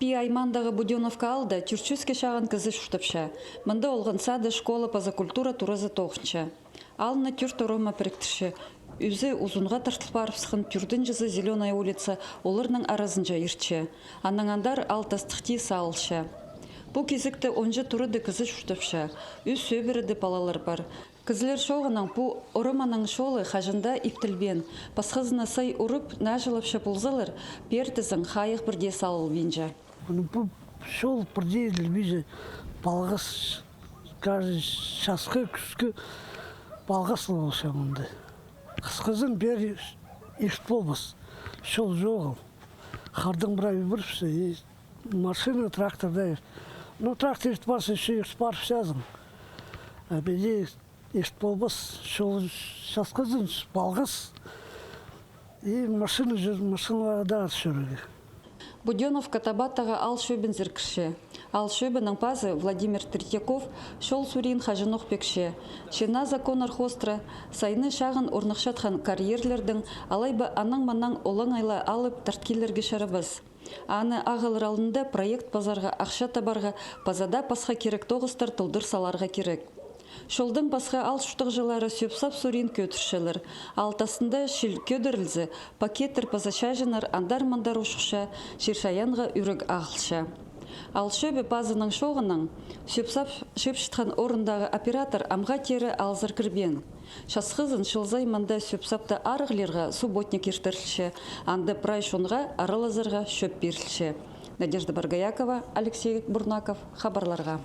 Пи Аймандағы Буденовка алда тюрчуске шағын кізі шуштапша. Мында олғын сады школа позакультура туразы тоғынша. Алына тюрт орома перектірші. Үзі ұзынға тартылпарыпсықын тюрдың жызы Зеленая улица олырның аразынжа ирче. Анаңандар алтастықти саалша. Бұл кезікті онжы тұрыды кізі шуштапша. Үз сөбіріді палалар бар. Кізілер шоғының бұл ұрыманың шолы қажында иптілбен. Пасқызына сай ұрып, нәжіліпші бұлзалар, бертізің қайық бірде салыл бенжа. Бұл шол бірде елбейді балғас, кажы шасқы күскі балғас болса мұнды. Қысқызын бері ешт болмас. Шол жоғыл. Қардың бірай біріпсі, машина тракторда ешт. Ну, трактор ешт барса, ешт барып сәзім. Бәде ешт болмас, шол шасқызын балғас. И машиналарда шөрігі. Буденовка табаттаға ал шөбін зіркіші. Ал шөбінің пазы Владимир Третьяков шол сурин хажынық пекші. Шена закон архостра сайны шағын орнықшатқан карьерлердің алайба анаң-манаң олың айла алып тарткелерге шарабыз. Аны ағылыр алдында проект пазарға ақша табарға пазада пасқа керек тоғыстар тұлдыр саларға керек. Шолдың басқа ал шуштық жылары сөпсап сурин көтіршілер. Алтасында шіл көдірілзі, пакеттір пазашажынар андар-мандар ұшықша, шершаянға үрік ағылша. Ал шөбі базының шоғының сөпсап шөпшітқан орындағы оператор амға тері алзыр кірбен. Шасқызын шылзай манда сөпсапта арғылерға субботник ертірілші, анды прайшонға арылазырға шөп берілші. Надежда Баргаякова, Алексей Бурнаков, хабарларға.